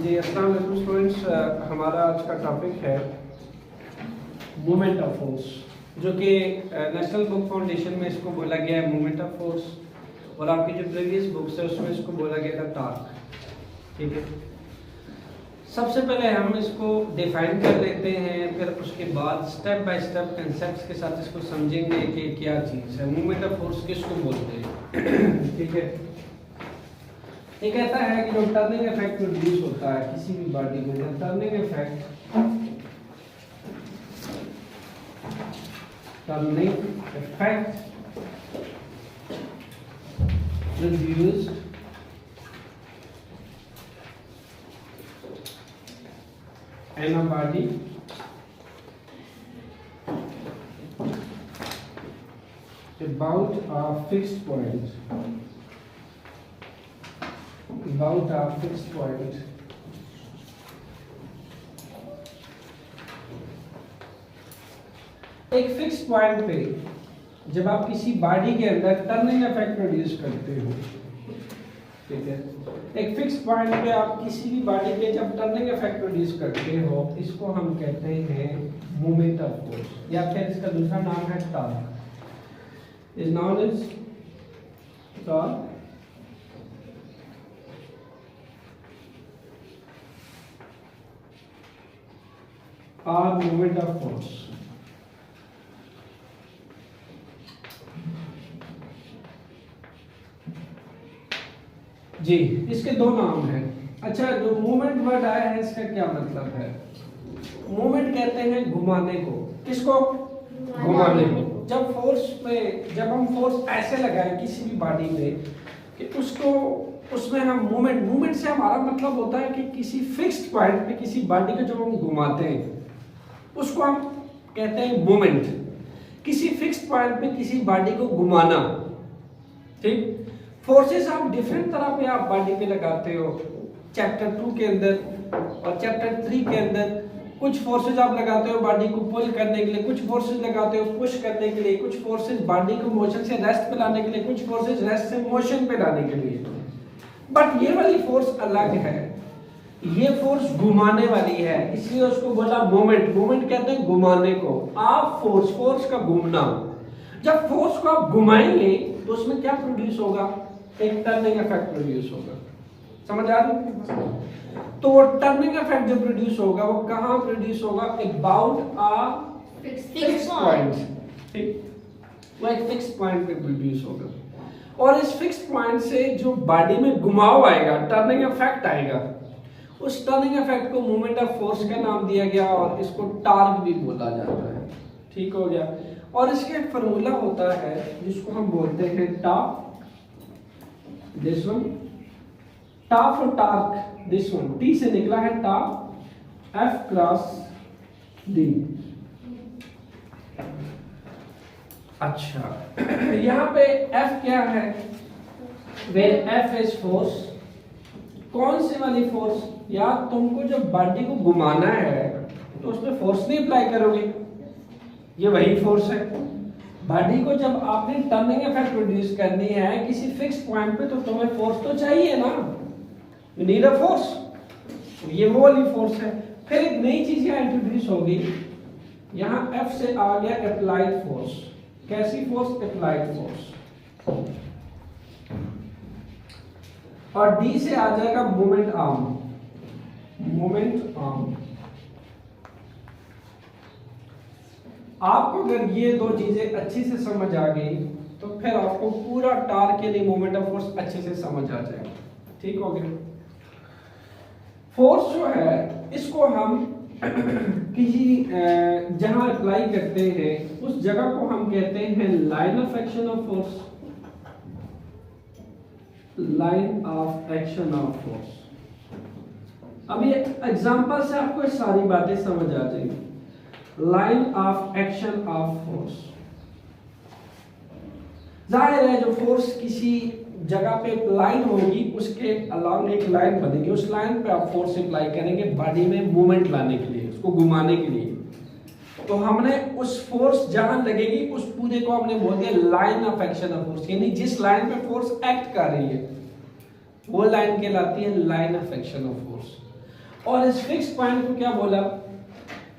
जी अस्सलाम वालेकुम स्टूडेंट्स, हमारा आज का टॉपिक है मूवमेंट ऑफ फोर्स, जो कि नेशनल बुक फाउंडेशन में इसको बोला गया है मूवमेंट ऑफ फोर्स, और आपकी जो प्रीवियस बुक्स है उसमें इसको बोला गया था टॉर्क। ठीक है, सबसे पहले हम इसको डिफाइन कर लेते हैं, फिर उसके बाद स्टेप बाय स्टेप कंसेप्ट्स के साथ इसको समझेंगे कि क्या चीज़ है मूवमेंट ऑफ फोर्स, किसको बोलते हैं। ठीक है, ये कहता है कि जब टर्निंग इफेक्ट प्रोड्यूस होता है किसी भी बॉडी में, जब turning effect produced in a body about a fixed point, एक फिक्स पॉइंट पे जब आप किसी बॉडी के अंदर टर्निंग इफेक्ट प्रोड्यूस करते हो, ठीक है, एक फिक्स पॉइंट पे आप किसी भी बॉडी पे जब टर्निंग इफेक्ट प्रोड्यूस करते हो, इसको हम कहते हैं मूवमेंट ऑफ फोर्स, या फिर इसका दूसरा नाम है torque, is known as torque. और मूवमेंट ऑफ फोर्स जी, इसके दो नाम हैं। अच्छा, जो मूवमेंट वर्ड आया है इसका क्या मतलब है? मूवमेंट कहते हैं घुमाने को, किसको? घुमाने को। जब हम फोर्स ऐसे लगाएं किसी भी बॉडी में कि उसको उसमें हम मूवमेंट से हमारा मतलब होता है कि किसी फिक्स्ड पॉइंट पे किसी बॉडी को जब हम घुमाते हैं उसको हम कहते हैं मूवमेंट। किसी फिक्स्ड पॉइंट पे किसी बॉडी को घुमाना, ठीक। फोर्सेस आप डिफरेंट तरह पे आप बॉडी पे लगाते हो। चैप्टर 2 के अंदर और चैप्टर 3 के अंदर कुछ फोर्सेस आप लगाते हो बॉडी को पुल करने के लिए, कुछ फोर्सेस लगाते हो पुश करने के लिए, कुछ फोर्सेस बॉडी को मोशन से रेस्ट पे लाने के लिए, कुछ फोर्सेस रेस्ट से मोशन पे लाने के लिए। बट ये वाली फोर्स अलग है, ये फोर्स घुमाने वाली है, इसलिए उसको बोला मूवमेंट। मूवमेंट कहते हैं घुमाने को। आप फोर्स का घूमना, जब फोर्स को आप घुमाएंगे तो उसमें क्या प्रोड्यूस होगा? एक टर्निंग इफेक्ट प्रोड्यूस होगा। समझ आ रही? तो वो टर्निंग इफेक्ट जो प्रोड्यूस होगा वो कहां प्रोड्यूस होगा? अबाउट अ फिक्स्ड पॉइंट, ठीक, वो एक फिक्स्ड पॉइंट पे प्रोड्यूस होगा, और इस फिक्स्ड पॉइंट से जो बॉडी में घुमाव आएगा, टर्निंग इफेक्ट आएगा, उस टर्निंग इफेक्ट को मूवमेंट ऑफ फोर्स का नाम दिया गया और इसको टॉर्क भी बोला जाता है। ठीक हो गया। और इसके फॉर्मूला होता है जिसको हम बोलते हैं टॉर्क, दिस वन, टॉर्क और टॉर्क, दिस वन, टी से निकला है टॉर्क, एफ क्रॉस डी। अच्छा, यहां पे एफ क्या है? Where F is force. कौन सी वाली फोर्स? यार तुमको जब बॉडी को घुमाना है तो उसमें फोर्स नहीं अप्लाई करोगे, ये वही फोर्स है। बॉडी को जब आपने टर्निंग इफेक्ट प्रोड्यूस करनी है किसी फिक्स पॉइंट पे, तो तुम्हें फोर्स तो चाहिए ना, यू नीड अ फोर्स, तो ये वो वाली फोर्स है। फिर एक नई चीज यहाँ इंट्रोड्यूस होगी, यहाँ एफ से आ गया अप्लाइड फोर्स। कैसी फोर्स? Applied force. और डी से आ जाएगा मोमेंट आर्म, मोमेंट आर्म। आपको अगर ये दो चीजें अच्छी से समझ आ गई तो फिर आपको पूरा टॉर्क के लिए मोमेंट ऑफ फोर्स अच्छे से समझ आ जाएगा। ठीक हो गया। फोर्स जो है इसको हम किसी जहां अप्लाई करते हैं उस जगह को हम कहते हैं line of action of force, line of action of force. अब ये एग्जांपल से आपको सारी बातें समझ आ जाएंगी। Line of action of force, जाहिर है जो फोर्स किसी जगह पे अप्लाई होगी उसके अलावा एक लाइन बनेगी, उस लाइन पे आप फोर्स अप्लाई करेंगे बॉडी में मूवमेंट लाने के लिए, उसको घुमाने के लिए। तो हमने उस फोर्स जहां लगेगी उस पूरे को हमने बोल दिया line of action of force, यानी जिस लाइन पे फोर्स एक्ट कर रही है वो लाइन कहलाती है line of action of force. और इस फिक्स्ड पॉइंट को क्या बोला,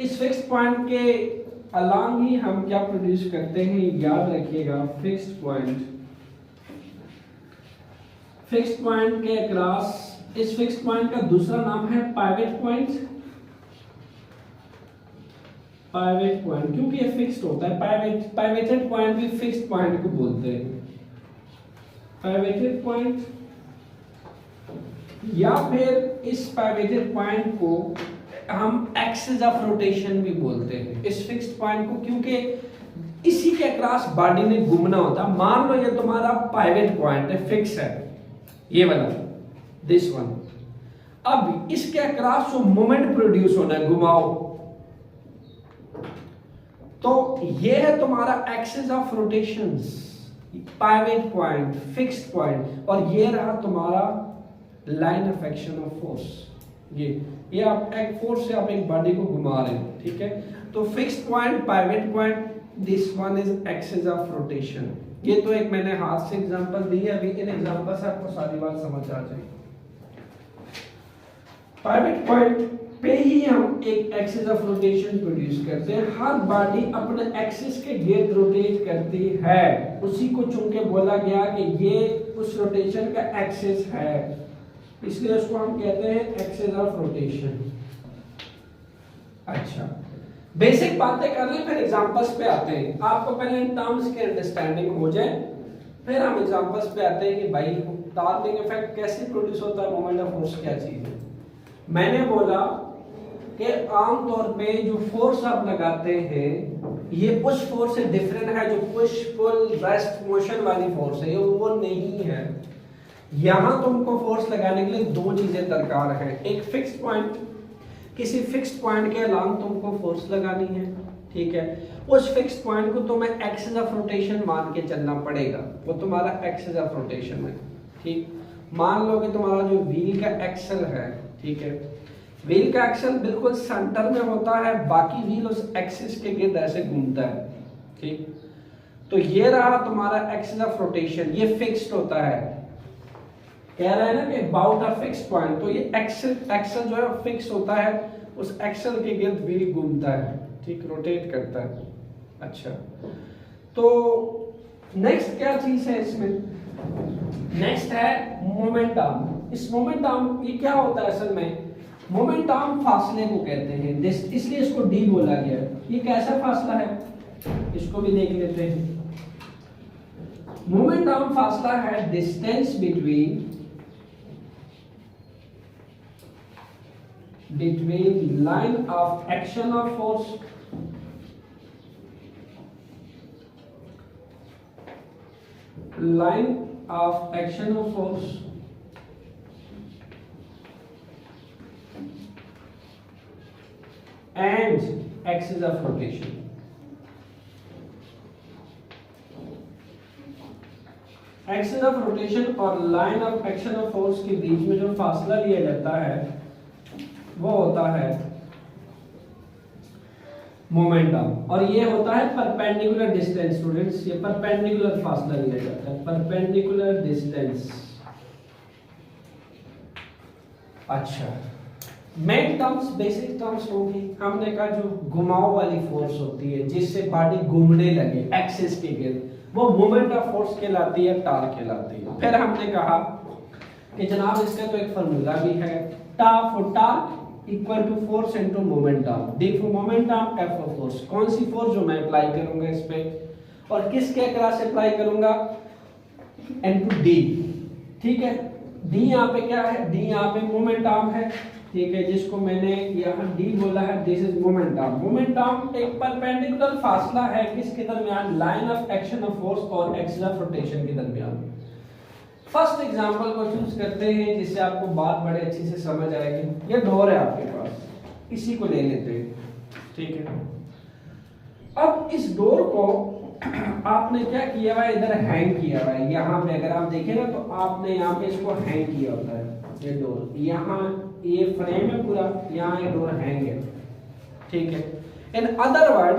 इस फिक्स्ड पॉइंट के अलॉन्ग ही हम क्या प्रोड्यूस करते हैं, याद रखिएगा फिक्स्ड पॉइंट के अक्रॉस, इस फिक्स्ड पॉइंट का दूसरा नाम है पाइवेट पॉइंट। क्योंकि ये फिक्स्ड होता है, पाइवेटेड पॉइंट भी फिक्स्ड पॉइंट को बोलते हैं, पाइवेटेड पॉइंट। या फिर इस पाइवेटेड पॉइंट को हम एक्सिस ऑफ रोटेशन भी बोलते हैं, इस फिक्स्ड पॉइंट को, क्योंकि इसी के अक्रॉस बॉडी ने घूमना होता है। मान लो ये तुम्हारा पाइवेट पॉइंट है, फिक्स है, ये वाला, दिस वन। अब इसके अक्रॉस जो मोमेंट प्रोड्यूस होना है, घुमाओ, तो ये है तुम्हारा axis of rotations, pivot point, fixed point, और ये रहा तुम्हारा line of action of force. ये आप एक फोर्स से आप एक बॉडी को घुमा रहे हैं, ठीक है। तो fixed point, pivot point, this one is axis of rotation. ये तो एक मैंने हाथ से एग्जांपल दी है, अभी इन एग्जांपल से आपको सारी बात समझ आ जाएगी। पाइवेट पॉइंट पे ही हम एक एक्सिस ऑफ रोटेशन प्रोड्यूस करते हैं। हर बॉडी अपने एक्सिस के गिर्द रोटेट करती है, उसी को चुन के बोला गया कि ये उस रोटेशन का एक्सिस है, इसलिए उसको हम कहते हैं एक्सिस ऑफ रोटेशन। अच्छा, बेसिक बातें कर लें, फिर एग्जांपल्स पे आते हैं। आपको पहले इन टर्म्स की अंडरस्टैंडिंग हो जाए, फिर हम एग्जांपल्स पे आते हैं कि भाई डार्लिंग इफेक्ट कैसे प्रोड्यूस होता है, मोमेंट ऑफ फोर्स क्या चीज है। मैंने बोला कि आमतौर पे जो फोर्स आप लगाते हैं ये उस फोर्स से डिफरेंट है जो पुश पुल रेस्ट मोशन वाली फोर्स है, वो नहीं है। यहां तुमको फोर्स लगाने के लिए दो चीजें दरकार है, एक फिक्स्ड पॉइंट, किसी फिक्स्ड पॉइंट के अलावा तुमको फोर्स लगानी है, ठीक है। उस फिक्स्ड पॉइंट को तुम्हें एक्सिस ऑफ रोटेशन मान के चलना पड़ेगा, वो तुम्हारा एक्सिस ऑफ रोटेशन है, ठीक। मान लो कि तुम्हारा जो व्हील का एक्सल है, ठीक है, व्हील का एक्सल बिल्कुल सेंटर में होता है, बाकी व्हील उस एक्सिस के गिर्द ऐसे घूमता है, ठीक। तो ये रहा तुम्हारा एक्सिस ऑफ रोटेशन, ये फिक्स्ड होता है, कह रहा है ना कि अबाउट अ फिक्स्ड पॉइंट। तो ये एक्सल जो है फिक्स होता है, उस एक्सल के गिर्द व्हील घूमता है, ठीक, रोटेट करता है। अच्छा, तो नेक्स्ट क्या चीज है इसमें, नेक्स्ट है मोमेंटम। इस मोमेंटम ये क्या होता है असल में, मोमेंटम फासले को कहते हैं, इसलिए इसको डी बोला गया। ये कैसा फासला है, इसको भी देख लेते हैं। मोमेंटम फासला है distance between line of action of force and axis of rotation। Axis of rotation और line of action of force के बीच में जो फासला लिया जाता है वो होता है मोमेंटम, और ये होता है परपेंडिकुलर डिस्टेंस। स्टूडेंट्स, ये परपेंडिकुलर फासला लिया जाता है, परपेंडिकुलर डिस्टेंस। अच्छा, मेन टर्म्स, बेसिक टर्म्स होगी, हमने कहा जो घुमाव वाली फोर्स होती है जिससे बॉडी घूमने लगे एक्सिस के गिर्द, वो मोमेंट ऑफ फोर्स कहलाती है, टार्क कहलाती है। फिर हमने कहा कि जनाब इसका तो एक फार्मूला भी है, tau for torque equal to force into momentum, D for momentum, F for force. कौन सी फोर्स जो मैं अप्लाई करूंगा इस पे और किसके अक्रॉस अप्लाई करूंगा, इनटू डी, ठीक है। डी यहाँ पे क्या है, डी यहाँ पे मोमेंटम है, ठीक है, जिसको मैंने यहाँ डी बोला है, दिस इज मोमेंटम। मोमेंटम एक परपेंडिकुलर फासला है किसके दरमियान, line of action of force और एक्सिस ऑफ रोटेशन के दरमियान। फर्स्ट एग्जांपल को चूज करते हैं जिससे आपको बात बड़े अच्छे से समझ आएगी। ये डोर है आपके पास, इसी को ले लेते हैं, ठीक है। अब इस डोर को आपने क्या किया हुआ है, इधर हैंग किया हुआ है। यहाँ पे अगर आप देखें ना तो आपने यहाँ पे इसको हैंग किया होता है, ये डोर, यहाँ ये फ्रेम है पूरा, यहाँ ये डोर हैंग है, ठीक है। इन अदर वर्ड,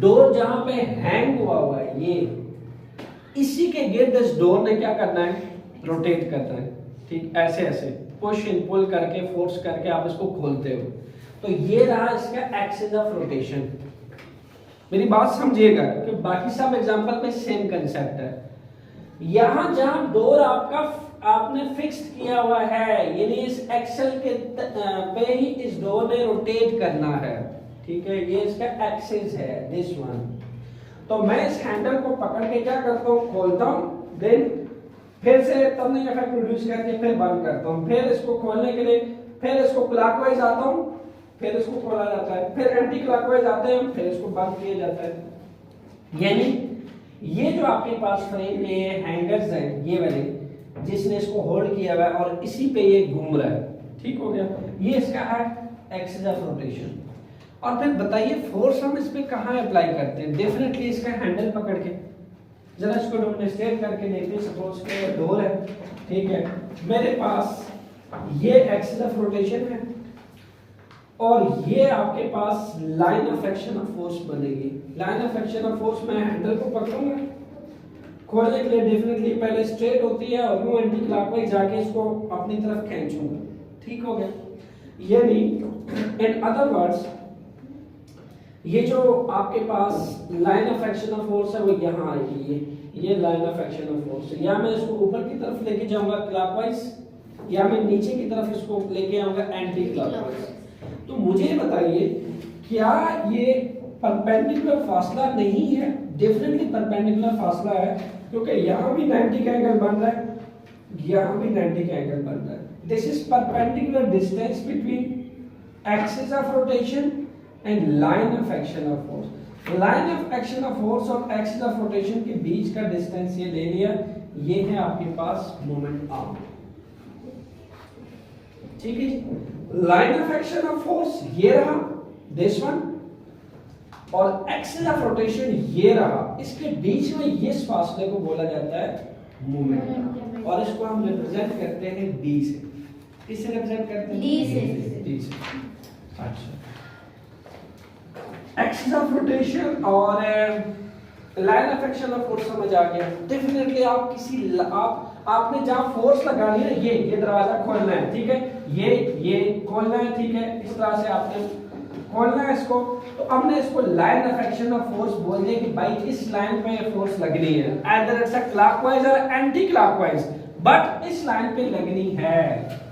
डोर जहां पे हैंग हुआ है, ये इसी के गिर्द इस डोर ने क्या करना है, रोटेट करना है, ठीक, ऐसे ऐसे। पुश इन पुल करके फोर्स करके आप इसको खोलते हो। तो ये रहा इसका एक्सिस ऑफ रोटेशन। मेरी बात समझिएगा कि बाकी सब एग्जांपल में सेम कंसेप्ट है। यहां जहां डोर आपका आपने फिक्स्ड किया हुआ है, यानी इस एक्सल के पे ही इस डोर ने रोटेट करना है, ठीक है, ये इसका एक्सिस है दिस वन। तो मैं इस हैंडल को पकड़ के क्या करता हूँ, खोलता हूँ, देन फिर से टर्निंग इफेक्ट प्रोड्यूस करके फिर बंद करता हूँ, फिर इसको खोलने के लिए फिर इसको क्लॉकवाइज आता हूँ, फिर इसको खोला जाता है, फिर एंटी क्लॉकवाइज आते हैं, फिर इसको बंद किया जाता है। यानी ये जो आपके पास फ्रेम में ये हैंगर्स हैं, ये वाले जिसने इसको होल्ड किया हुआ है और इसी पे ये घूम रहा है, ठीक हो गया, ये इसका है एक्सिस ऑफ रोटेशन। और फिर बताइए फोर्स हम इस पे कहां अप्लाई करते हैं? डेफिनेटली इसका हैंडल पकड़ के, जरा इसको डेमोंस्ट्रेट करके देखिए। सपोज के डोर है, ठीक है, मेरे पास ये एक्सिस ऑफ रोटेशन है और ये आपके पास line of action of force बनेगी। Line of action of force मैं हैंडल को पकड़ूंगा, खोलने के लिए डेफिनेटली पहले स्ट्रेट होती है और यूं एंटी क्लॉकवाइज जाके इसको अपनी तरफ खींचूंगा, ठीक हो गया। यानी इन अदर वर्ड्स ये जो आपके पास line of action of force है वो यहाँ आएगी, ये line of action of force है। या मैं इसको ऊपर की तरफ लेके जाऊंगा क्लॉकवाइज, या मैं नीचे की तरफ इसको लेके आऊंगा एंटी क्लॉकवाइज। तो मुझे बताइए क्या ये परपेंडिकुलर फासला नहीं है? डेफिनेटली परपेंडिकुलर फासला है, क्योंकि यहाँ भी 90 का एंगल बन रहा है, यहाँ भी 90 का एंगल बन रहा है। This is perpendicular distance between axis of rotation and line of action of force. Line of action of force और एक्सिस ऑफ रोटेशन के बीच का डिस्टेंस ये ले लिया, ये है आपके पास मोमेंट आर्म, ठीक है। Line of action of force ये रहा दिस वन, और एक्सिस ऑफ रोटेशन ये रहा, इसके बीच में ये फासले को बोला जाता है मोमेंट, और इसको हम रिप्रेजेंट करते हैं डी से। किससे रिप्रेजेंट करते हैं? डी से। अच्छा, एक्सिस ऑफ रोटेशन और line of action of force समझ आ गया। डेफिनेटली आप किसी आपने जहां फोर्स लगानी है, ये दरवाजा खोलना है, ठीक है, ये खोलना है, ठीक है, इस तरह से आपने खोलना है इसको। तो हमने इसको line of action of force बोल दिया कि भाई इस लाइन पे ये फोर्स लगनी है, आइदर इट्स अ क्लॉकवाइज और एंटी क्लॉकवाइज, बट इस लाइन पे लगनी है,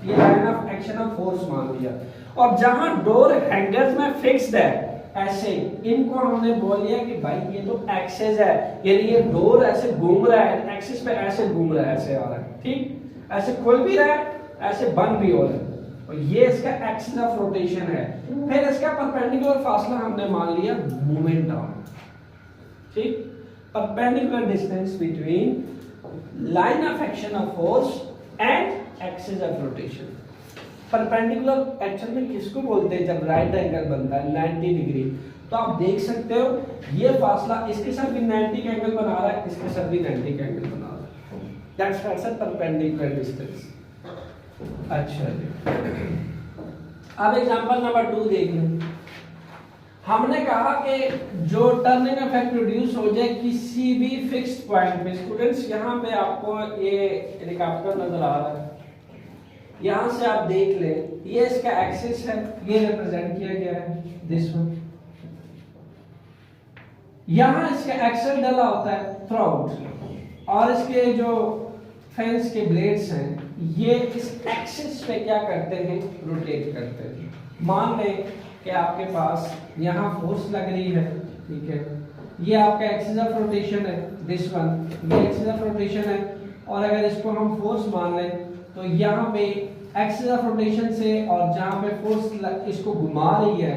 ये line of action of force मान लिया। और जहां डोर हैंगर्स में फिक्स्ड है ऐसे, इनको हमने बोल दिया कि भाई ये तो एक्सिस है, यानी ये डोर ऐसे घूम रहा है, एक्सिस पे ऐसे घूम रहा है, ऐसे आ रहा है, ठीक, ऐसे खुल भी रहा है, ऐसे बंद भी हो रहा है, और ये इसका एक्सिस ऑफ रोटेशन है। फिर इसका परपेंडिकुलर फासला हमने मान लिया मोमेंट आर्म, ठीक, perpendicular distance between line of action of force and axis of rotation. Perpendicular actual में किसको बोलते हैं? जब राइट एंगल बनता है 90 डिग्री, तो आप देख सकते हो ये फासला इसके साथ भी 90 का एंगल बना रहा है, इसके साथ भी 90 का एंगल बना रहा है, दैट्स कॉल्ड परपेंडिकुलर डिस्टेंस। अच्छा जी, अब एग्जांपल नंबर 2 देख लें। हमने कहा कि जो टर्निंग इफेक्ट प्रोड्यूस हो जाए किसी भी फिक्स्ड पॉइंट पे, स्टूडेंट्स यहाँ पे आपको ये हेलीकॉप्टर नजर आ रहा है, यहां से आप देख ले, ये इसका एक्सिस है, ये रिप्रेजेंट किया गया है दिस वन। यहां इसका एक्सल डला होता है थ्रूआउट, और इसके जो फैंस के ब्लेड्स हैं ये इस एक्सिस पे क्या करते हैं? रोटेट करते हैं। मान लें कि आपके पास यहाँ फोर्स लग रही है, ठीक है, ये आपका एक्सिस ऑफ रोटेशन है दिस वन, ये एक्सिस ऑफ रोटेशन है, और अगर इसको हम फोर्स मान लें तो यहाँ पे एक्सिस ऑफ रोटेशन से और जहाँ पे फोर्स इसको घुमा रही है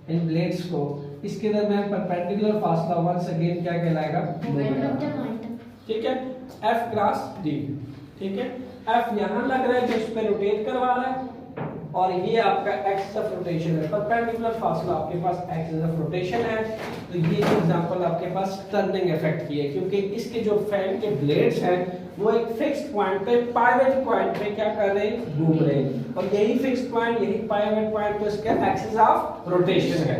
इन ब्लेड्स को, इसके दरमियान परपेंडिकुलर फासला वंस अगेन क्या कहलाएगा? ठीक है, F क्रॉस D, ठीक है, F यहाँ लग रहा है जो इस पे रोटेट करवा रहा है, और ये आपका एक्सिस ऑफ रोटेशन है, परपेंडिकुलर फासला आपके पास एक्सिस ऑफ रोटेशन है। तो ये एग्जांपल आपके पास टर्निंग इफेक्ट की है, क्योंकि इसके जो फैन के ब्लेड्स हैं वो एक फिक्स्ड पॉइंट पे, पाइवट पॉइंट पे क्या कर रहे हैं? घूम रहे हैं, और यही फिक्स्ड पॉइंट, यही पाइवट पॉइंट पे इसका एक्सिस ऑफ रोटेशन है।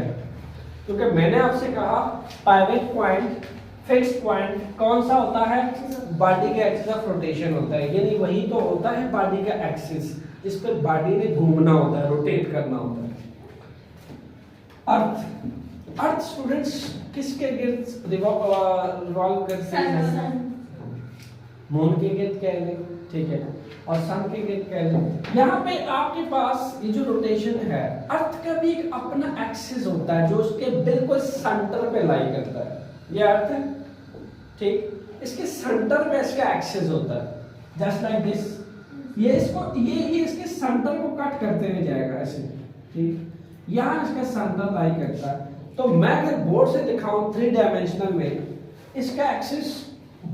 क्योंकि मैंने आपसे कहा पाइवट पॉइंट फिक्स्ड पॉइंट कौन सा होता है? बॉडी का एक्सिस ऑफ रोटेशन होता है, यानी वही तो होता है बॉडी का एक्सिस जिस पे बॉडी ने घूमना होता है, रोटेट करना होता है। अर्थ, अर्थ स्टूडेंट्स किसके गिर्द रिवॉल्व करते हैं? मून के गिर्द कह लें, ठीक है, और सन के गिर्द कह लें। यहाँ पे आपके पास ये जो रोटेशन है, अर्थ का भी एक अपना एक्सिस होता है जो उसके बिल्कुल सेंटर पे लाई करता है। ये अर्थ है, ठीक, इसके सेंटर पे इसका एक्सिस होता है, जस्ट लाइक दिस। ये इसको ये इसके सेंटर को कट करते हुए जाएगा ऐसे, ठीक, यहाँ इसका सेंटर लाई करता है। तो मैं अगर बोर्ड से दिखाऊं 3 डायमेंशनल में, इसका एक्सिस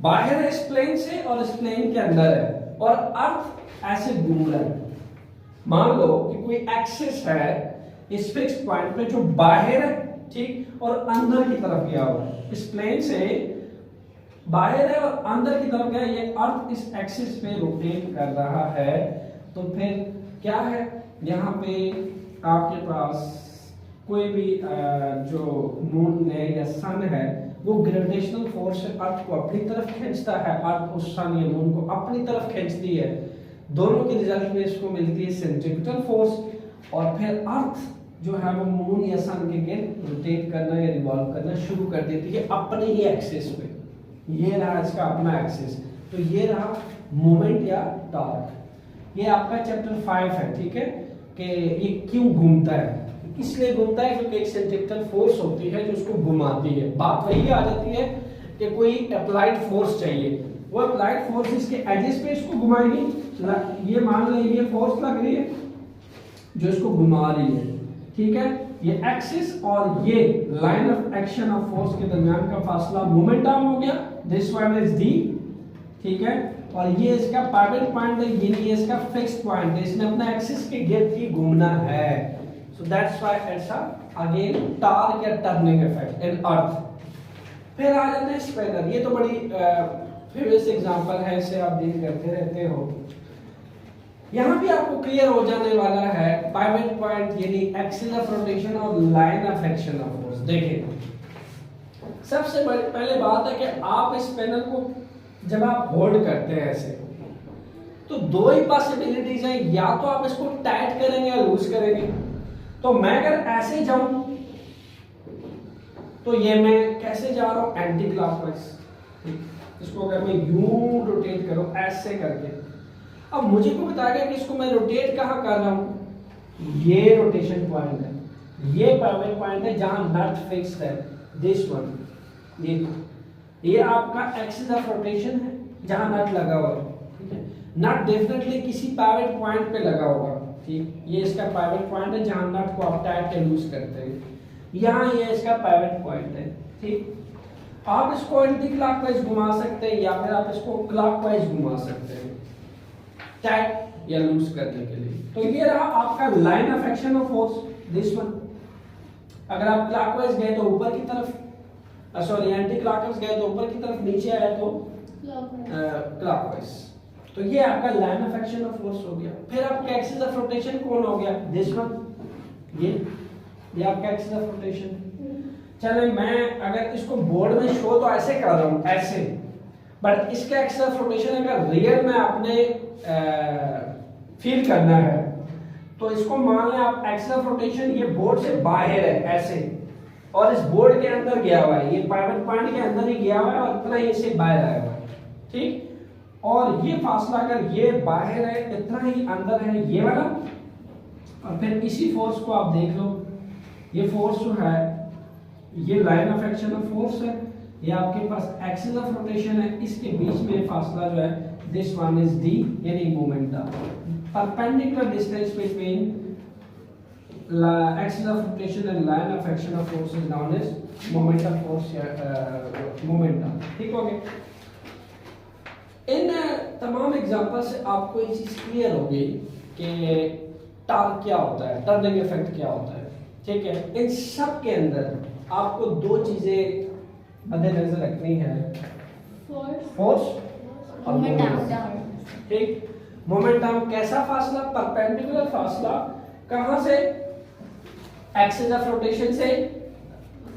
बाहर है इस प्लेन से और इस प्लेन के अंदर है, और अर्थ ऐसे घूम रहा है। मान लो कि कोई एक्सिस है इस फिक्स्ड पॉइंट पे जो बाहर है, ठीक, और अंदर की तरफ गया हुआ है, इस प्लेन से बाहर है और अंदर की तरफ गया, ये अर्थ इस एक्सिस पे रोटेट कर रहा है। तो फिर क्या है, यहाँ पे आपके पास कोई भी जो मून है या सन है, वो ग्रेविटेशनल फोर्स से अर्थ को अपनी तरफ खींचता है, अर्थ उस सन या मून को अपनी तरफ खींचती है। दोनों के रिजल्ट में इसको मिलती है सेंट्रीपिटल फोर्स, और फिर अर्थ जो है वो मून या सन के गिर्द रोटेट करना या रिवॉल्व करना शुरू कर देती है अपने ही एक्सिस पे। ये रहा इसका अपना एक्सिस। तो ये रहा मोमेंट या टॉर्क। ये आपका चैप्टर 5 है, ठीक है, कि ये क्यों घूमता है, इसलिए घूमता है क्योंकि एक सेंट्रीपिटल फोर्स होती है जो उसको घुमाती है। बात वही आ जाती है कि कोई अप्लाइड फोर्स चाहिए, वो अप्लाइड फोर्स इसके एजेस पे इसको घुमाएगी। ये मान लो ये फोर्स लग रही है जो इसको घुमा रही है, ठीक है, ये एक्सिस और ये line of action of force के दरमियान का फासला मोमेंटम हो गया, दिस वन इज डी, ठीक है, और ये इसका पाइवट पॉइंट है, ये इसका फिक्स्ड पॉइंट है, इसने अपना एक्सिस के गिर्द ही घूमना है। So that's why it's again torque या टर्निंग इफेक्ट इन अर्थ। फिर आ जाते हैं स्पिनर। ये तो बड़ी फेमस एग्जांपल है, इसे आप डील करते रहते हो। यहाँ भी आपको क्लियर हो जाने वाला है पाइवट पॉइंट यानी एक्सिस ऑफ रोटेशन और line of action of force. देखिए, सबसे पहले बात है कि आप इस पैनल को जब आप होल्ड करते हैं ऐसे, तो दो ही पॉसिबिलिटीज है, या तो आप इसको टाइट करेंगे या लूज करेंगे। तो मैं अगर ऐसे जाऊं तो ये मैं कैसे जा रहा हूं, एंटी क्लॉकवाइज। इसको अगर मैं यूं रोटेट करूं ऐसे करके, अब मुझे को बताया कि इसको मैं रोटेट कहां कर रहा हूं, ये रोटेशन पॉइंट है, ये पाइवट पॉइंट है जहां नट फिक्स्ड है, दिस वन। ये आपका एक्सिस ऑफ रोटेशन है जहां नट लगा हुआ है, ठीक है। नट डेफिनेटली किसी पाइवट पॉइंट पे लगा होगा, ठीक, ये इसका पाइवट पॉइंट है जहां नट को आप टाइट या लूज करते हैं। यहाँ ये इसका पाइवट पॉइंट है, ठीक। आप इसको एंटी क्लॉकवाइज घुमा सकते हैं या फिर आप इसको क्लॉकवाइज घुमा सकते हैं टाइट या लूज करने के लिए। तो ये रहा आपका line of action of force, this one. अगर आप क्लॉकवाइज गए तो ऊपर की तरफ, सॉरी एंटी क्लॉकवाइज गए तो ऊपर की तरफ, नीचे आया तो क्लॉकवाइज। तो ये आपका line of action of force हो गया। फिर आपका एक्सिस ऑफ रोटेशन कौन हो गया, दिस वन। ये आपका एक्सिस ऑफ रोटेशन। चले मैं अगर इसको बोर्ड में शो तो ऐसे कर रहा हूं, ऐसे, बट इसका एक्सिस ऑफ रोटेशन अगर रियल में आपने फील करना है तो इसको मान लें आप एक्सिस ऑफ रोटेशन ये बोर्ड से बाहर है ऐसे, और इस बोर्ड के अंदर गया हुआ है, ये पाइवट पॉइंट के अंदर ही गया हुआ है और इतना ही इससे बाहर आया हुआ है, ठीक। और ये फासला अगर ये बाहर है इतना ही अंदर है ये वाला, और फिर इसी फोर्स को आप देख लो, ये फोर्स जो है ये line of action of force है, ये आपके पास एक्सिस ऑफ रोटेशन है, इसके बीच में फासला जो है दिस वन इज डी यानी momentum. Perpendicular distance between axis of rotation and line of action of force is known as momentum force या momentum, ठीक हो गया। इन तमाम एग्जांपल से आपको ये चीज क्लियर होगी कि टॉर्क क्या होता है, टर्निंग इफेक्ट क्या होता है, ठीक है। इन सब के अंदर आपको दो चीजें मद्देनजर रखनी है, फोर्स और मोमेंटम, ठीक। मोमेंटम कैसा फासला, परपेंडिकुलर फासला, कहां से, एक्सिस ऑफ रोटेशन से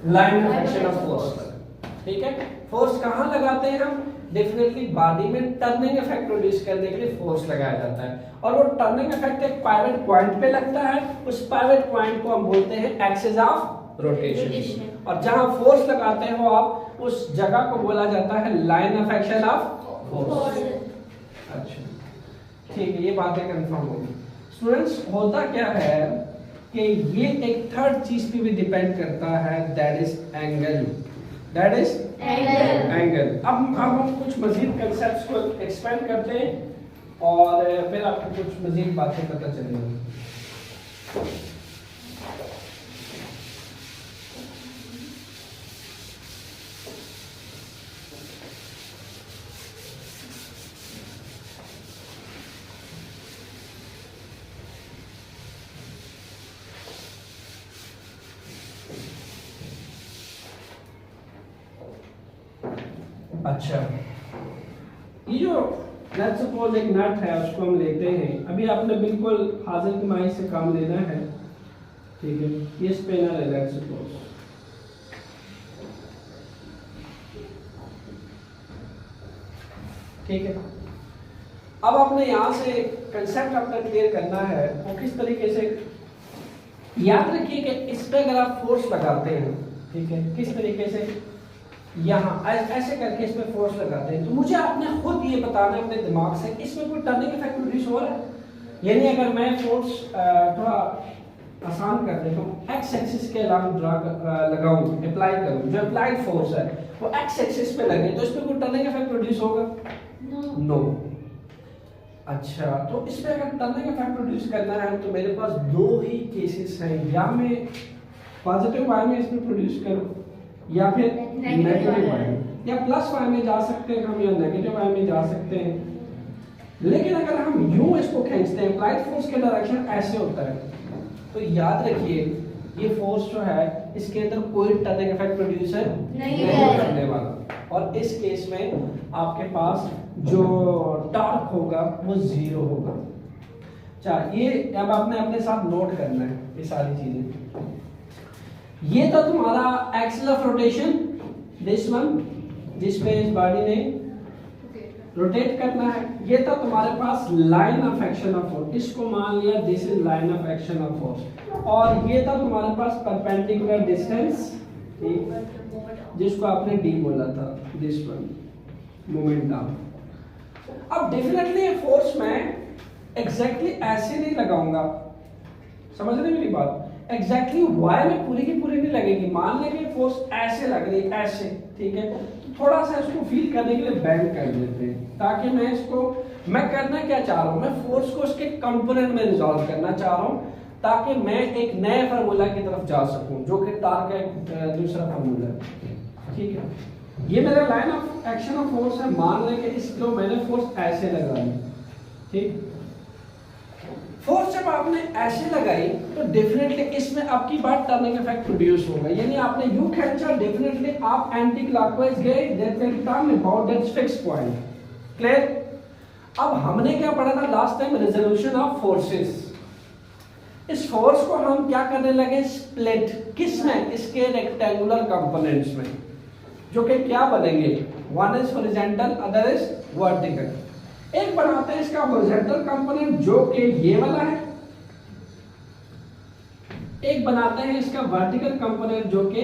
line of action of force तक, ठीक है। फोर्स कहाँ लगाते हैं हम? डेफिनेटली बॉडी में टर्निंग इफेक्ट प्रोड्यूस करने के लिए फोर्स लगाया जाता है, और वो टर्निंग इफेक्ट एक पाइवट पॉइंट पे लगता है। उस पाइवट पॉइंट को हम बोलते हैं एक्सिस ऑफ रोटेशन, और जहां फोर्स लगाते हो आप उस जगह को बोला जाता है line of action of force. अच्छा ठीक है, ये बातें कंफर्म होगी। स्टूडेंट्स होता क्या है कि ये एक थर्ड चीज पे भी डिपेंड करता है, that is angle. That is angle. अब हम कुछ मजीद कंसेप्ट्स को एक्सपेंड करते हैं और फिर आपको कुछ मजीद बातें पता चलेंगी। अच्छा, ये जो लेट्स सपोज एक नट है उसको हम लेते हैं। अभी आपने बिल्कुल हाजिर कमाई से काम लेना है, ठीक है। ये स्पिनर है लेट्स सपोज, ठीक है। अब आपने यहाँ से कंसेप्ट अपना क्लियर करना है, वो किस तरीके से। याद रखिए कि इस पे अगर आप फोर्स लगाते हैं, ठीक है, किस तरीके से, यहाँ ऐसे करके इसमें फोर्स लगाते हैं, तो मुझे आपने खुद ये बताना है अपने दिमाग से, इसमें कोई टर्निंग इफेक्ट प्रोड्यूस हो रहा है? यानी अगर मैं फोर्स थोड़ा आसान कर देता हूँ, एक्स एक्सिस के अलावा लगाऊं, अप्लाई करूं, जो अप्लाइड फोर्स है वो एक्स एक्सिस पे लगे, तो इसमें कोई टर्निंग इफेक्ट प्रोड्यूस होगा? नो। अच्छा, तो इस पे अगर टर्निंग इफेक्ट प्रोड्यूस करना है तो मेरे पास दो ही केसेस हैं, या मैं पॉजिटिव वाई में इसमें प्रोड्यूस करूं या फिर नेगेटिव वाई में, या प्लस वाई में जा सकते हैं हम, या नेगेटिव वाई में जा सकते हैं। लेकिन अगर हम यूं इसको खींचते हैं, अप्लाइड फोर्स का डायरेक्शन ऐसे होता है, तो याद रखिए ये फोर्स जो है इसके अंदर कोई टर्निंग इफेक्ट प्रोड्यूसर नहीं करने वाला, और इस केस में आपके पास जो टॉर्क होगा वो जीरो होगा। अच्छा, ये अब आपने अपने साथ नोट करना है ये सारी चीजें। ये तो तुम्हारा axle of rotation, this one, जिस पे इस बॉडी ने रोटेट करना है। ये तो तुम्हारे पास line of action of force, इसको मान लिया this is line of action of force, और ये था तुम्हारे पास परपेंडिकुलर डिस्टेंस, जिसको आपने डी बोला था, दिस वन, मोमेंट डाउन। अब डेफिनेटली ये फोर्स मैं एग्जैक्टली ऐसे नहीं लगाऊंगा, समझ रहे मेरी बात? एग्जैक्टली वाई में पूरी की पूरी नहीं लगेगी। मान लें कि फोर्स ऐसे लग रही है, ऐसे, ठीक है, तो थोड़ा सा इसको फील करने के लिए बेंड कर देते हैं, ताकि मैं इसको, मैं करना क्या चाह रहा हूँ, मैं फोर्स को उसके कंपोनेंट में रिजॉल्व करना चाह रहा हूँ, ताकि मैं एक नए फार्मूला की तरफ जा सकूं, जो कि टॉर्क का एक दूसरा फार्मूला है, ठीक है। ये मेरा line of action of force है। मान लें कि इसको मैंने फोर्स ऐसे लगा ली, ठीक। फोर्स जब आपने ऐसे लगाई तो डेफिनेटली इसमें आपकी बात टर्निंग इफेक्ट प्रोड्यूस होगा, यानी आपने यू खींचा, डेफिनेटली आप एंटी क्लॉकवाइज गए, that will turn about that fix point. Clear? अब हमने क्या पढ़ा था last time, resolution of forces. इस फोर्स को हम क्या करने लगे, स्प्लिट, किस में, इसके रेक्टेंगुलर कंपोनेंट्स में, जो कि क्या बनेंगे, one is horizontal, other is vertical. एक बनाते हैं इसका हॉरिजॉन्टल कंपोनेंट जो कि ये वाला है, एक बनाते हैं इसका वर्टिकल कंपोनेंट जो कि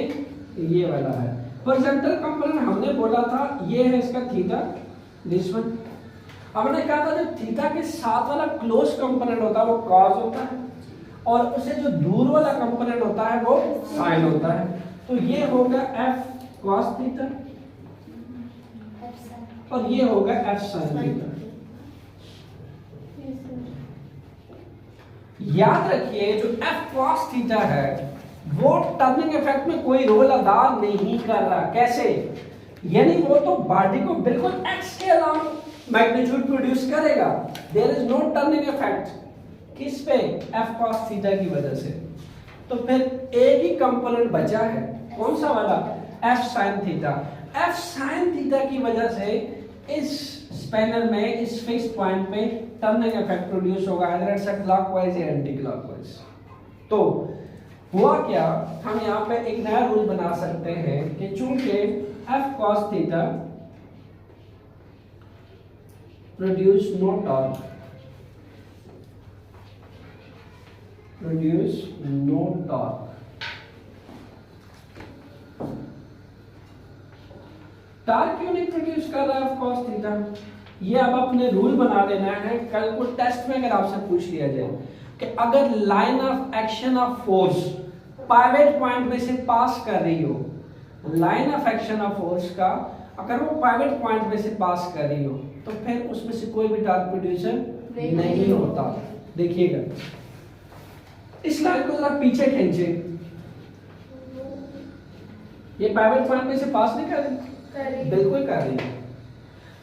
ये वाला है। हॉरिजॉन्टल कंपोनेंट हमने बोला था ये है इसका थीटा, दिस वन। हमने कहा था जब थीटा के साथ वाला क्लोज कंपोनेंट होता है वो कॉस होता है, और उसे जो दूर वाला कंपोनेंट होता है वो साइन होता है। तो ये होगा एफ कॉस थीटा और ये होगा एफ साइन थीटा। याद रखिए जो एफ कॉस थीटा है वो टर्निंग इफेक्ट में कोई रोल अदा नहीं कर रहा। कैसे? यानी वो तो बॉडी को बिल्कुल एक्स के अलावा मैग्नीट्यूड प्रोड्यूस करेगा, there is no turning effect. किस पे? एफ कॉस थीटा की वजह से। तो फिर एक ही कंपोनेंट बचा है, कौन सा वाला? F sine theta. F sine theta की वजह से इस स्पैनर में इस फिक्स्ड पॉइंट पे टर्निंग इफेक्ट प्रोड्यूस होगा, आइदर इट्स क्लॉकवाइज या एंटी क्लॉकवाइज। तो हुआ क्या, हम यहाँ पे एक नया रूल बना सकते हैं कि चूंकि F cos theta produce no torque. Produce no torque. Torque क्यों नहीं प्रोड्यूस कर रहा है F cos थीटा? ये अब अपने रूल बना देना है, कल को टेस्ट में अगर आपसे पूछ लिया जाए कि अगर line of action of force pivot point में से पास कर रही हो, line of action of force का अगर वो पाइवट पॉइंट में से पास कर रही हो तो फिर उसमें से कोई भी टॉर्क प्रोड्यूसर नहीं होता। देखिएगा इस लाइन को जरा पीछे खींचे, ये पाइवट पॉइंट में से पास नहीं कर रही, बिल्कुल कर रही है।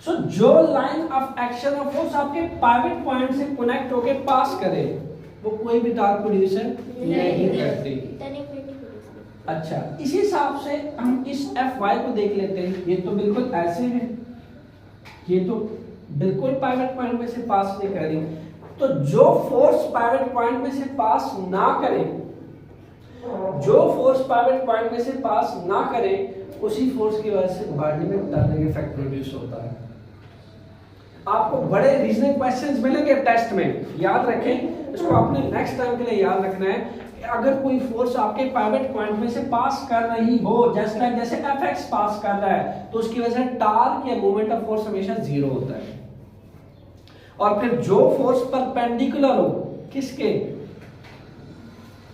सो जो line of action of force आपके पाइवट पॉइंट से कनेक्ट होके पास करे वो कोई भी टॉर्क प्रोड्यूसर नहीं करती। अच्छा, इसी हिसाब से हम इस Fy को देख लेते हैं। ये तो बिल्कुल ऐसे है, ये तो बिल्कुल पाइवट पॉइंट में से पास नहीं कर रही, तो जो फोर्स पाइवट पॉइंट में से पास ना करे, जो फोर्स पाइवट पॉइंट में से पास ना करे उसी फोर्स की वजह से बॉडी में टर्निंग इफेक्ट प्रोड्यूस होता है। आपको बड़े रीजनिंग क्वेश्चंस मिलेंगे टेस्ट में, याद रखें इसको, आपने नेक्स्ट टाइम के लिए याद रखना है कि अगर कोई फोर्स आपके पाइवट पॉइंट में से पास कर रही हो, जैसे Fx पास कर रहा है, तो उसकी वजह से टॉर्क या मोमेंट ऑफ फोर्स हमेशा जीरो होता है। और फिर जो फोर्स परपेंडिकुलर हो किसके,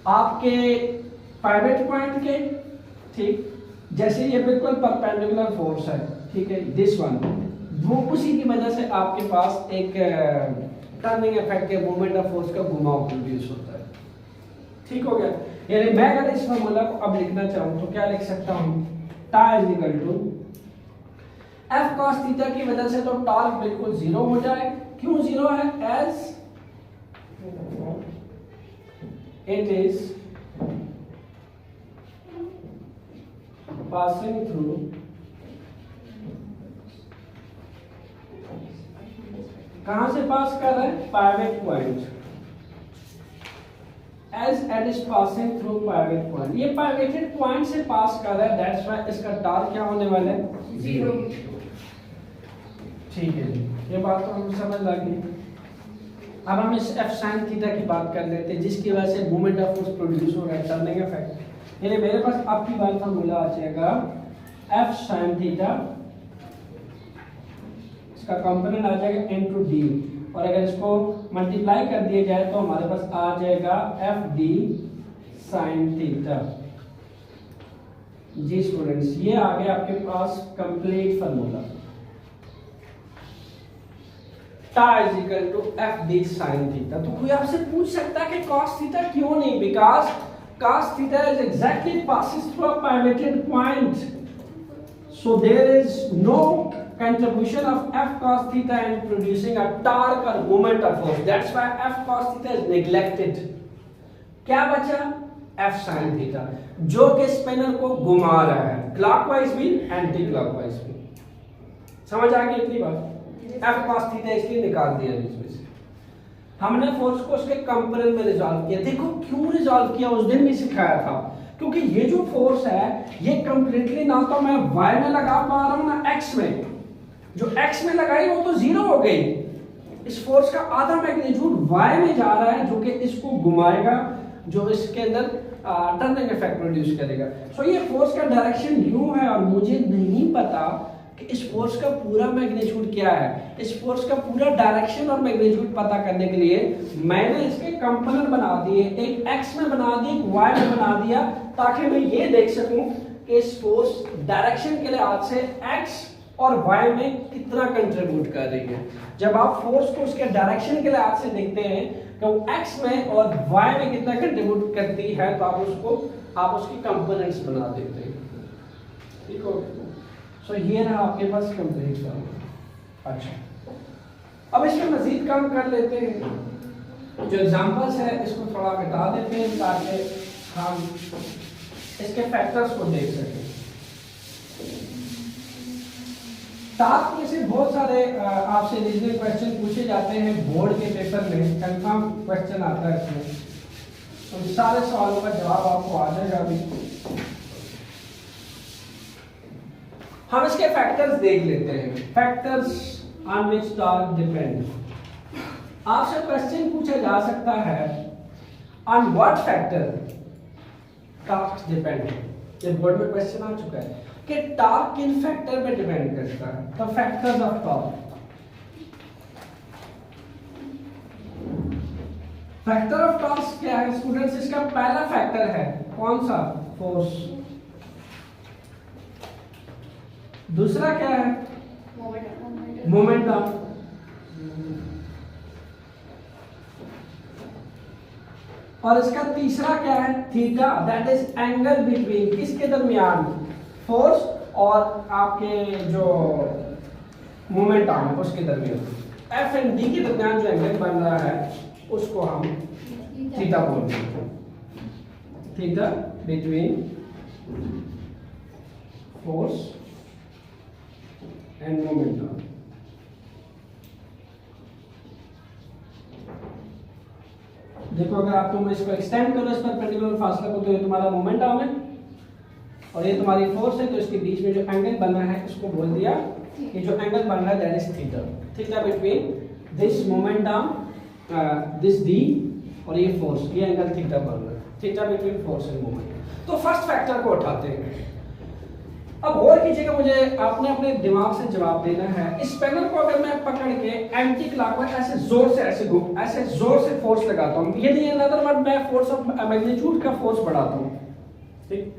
आपके पाइवट पॉइंट के, ठीक, जैसे ये बिल्कुल परपेंडिकुलर फोर्स है, ठीक है, दिस वन, वो उसी की वजह से आपके पास एक टर्निंग इफेक्ट या मोमेंट ऑफ फोर्स का घुमाव प्रोड्यूस होता है। ठीक हो गया। यानी मैं अगर इस फार्मूला को अब लिखना चाहूं तो क्या लिख सकता हूं, tau is equal to F cos theta की वजह से तो टॉर्क बिल्कुल जीरो हो जाए। क्यों जीरो है? As it is passing through कहां से पास कर रहा है? Pivot point. As it is passing through pivot point, ये पाइवटेड पॉइंट से पास कर रहा है, दैट्स व्हाई इसका टॉर्क क्या होने वाला है? जीरो। ठीक है जी, ये बात तो हम समझ लगी। अब हम इस F sin थीटा की बात कर लेते हैं जिसकी वजह से मोमेंट ऑफ फोर्स प्रोड्यूस हो रहा है, टर्निंग इफेक्ट। यानी मेरे पास आपकी बात फार्मूला आ जाएगा F sin थीटा, इसका कंपोनेंट आ जाएगा इनटू डी, और अगर इसको मल्टीप्लाई कर दिया जाए तो हमारे पास आ जाएगा एफ डी साइन थीटा। जी स्टूडेंट्स, ये आ गया आपके पास complete formula. Tau is equal to F D sine theta. तो कोई आपसे पूछ सकता है कि cos थीटा क्यों नहीं? Because cos theta is exactly passes through a pivoted point, so there is no contribution of F cos theta in producing a torque or moment of force. That's why F cos theta is neglected. क्या बचा? F sin theta, जो कि spinner को घुमा रहा है, clockwise भी anti clockwise भी। समझ आ गई इतनी बात? F cos theta इसलिए निकाल दिया इसमें से। हमने फोर्स को उसके कंपोनेंट में रिजॉल्व किया। देखो क्यों रिजॉल्व किया, उस दिन भी सिखाया था, क्योंकि ये जो फोर्स है ये कंप्लीटली ना तो मैं y में लगा पा रहा हूं ना x में। जो x में लगाई वो तो जीरो हो गई। इस फोर्स का आधा मैग्नीट्यूड y में जा रहा है जो कि इसको घुमाएगा, जो इसके अंदर टर्निंग इफेक्ट प्रोड्यूस करेगा। सो ये फोर्स का डायरेक्शन यूं है और मुझे नहीं पता कि इस फोर्स का पूरा मैग्नीट्यूड क्या है। इस फोर्स का पूरा डायरेक्शन और मैग्नीट्यूड पता करने के लिए मैंने इसके कंपोनेंट बना दिए, एक x में बना दिया, एक y में बना दिया, ताकि मैं ये देख सकूं कि इस फोर्स डायरेक्शन के लिहाज से x और y में कितना कंट्रीब्यूट कर रही है। जब आप फोर्स को उसके डायरेक्शन के लिहाज से देखते हैं कि वो x में और y में कितना कंट्रीब्यूट करती है, तो आप उसकी कंपोनेंट्स बना देते हैं। ठीक हो? सो ये रहा आपके पास कंप्लीट फॉर्मूला। अच्छा, अब इसमें मजीद काम कर लेते हैं। जो एग्जांपल्स है इसको थोड़ा घटा देते हैं ताकि हम इसके फैक्टर्स को देख सकें। टॉर्क में से बहुत सारे आपसे रीजनिंग क्वेश्चन पूछे जाते हैं बोर्ड के पेपर में, कंफर्म क्वेश्चन आता है इसमें, तो सारे सवालों का जवाब आपको आ जाएगा अभी। हम इसके फैक्टर्स देख लेते हैं, factors on which torque depend. आपसे क्वेश्चन पूछा जा सकता है on what factor torque depend. ये बोर्ड में क्वेश्चन आ चुका है कि टॉर्क किन फैक्टर पे डिपेंड करता है। तो factors of torque, factor of torque क्या है स्टूडेंट्स? इसका पहला फैक्टर है कौन सा? फोर्स। दूसरा क्या है? मोमेंटम। और इसका तीसरा क्या है? Theta, that is angle between, किसके दरमियान? फोर्स और आपके जो मोमेंटम है उसके दरमियान। एफ एंड डी के दरमियान जो एंगल बन रहा है उसको हम थीटा बोलते हैं। Theta between force and momentum. देखो अगर आप तुम इसको एक्सटेंड करो इस परपेंडिकुलर फासला को, तो ये तुम्हारा मोमेंटम है और ये तुम्हारी फोर्स है, तो इसके बीच में जो एंगल बन रहा है इसको बोल दिया कि जो एंगल बन रहा है that is theta. Theta between this momentum, this D और ये फोर्स, ये एंगल थीटा बन रहा है। Theta between force and moment. तो फर्स्ट फैक्टर को उठाते हैं। अब और कीजिएगा, मुझे आपने अपने दिमाग से जवाब देना है। इस पैनल को अगर मैं पकड़ के एंटी क्लॉकवाइज ऐसे जोर से ऐसे जोर से फोर्स लगाता हूं, ये नहीं अनदर वर्ड मैं फोर्स ऑफ मैग्नीट्यूड का फोर्स बढ़ाता हूं, ठीक।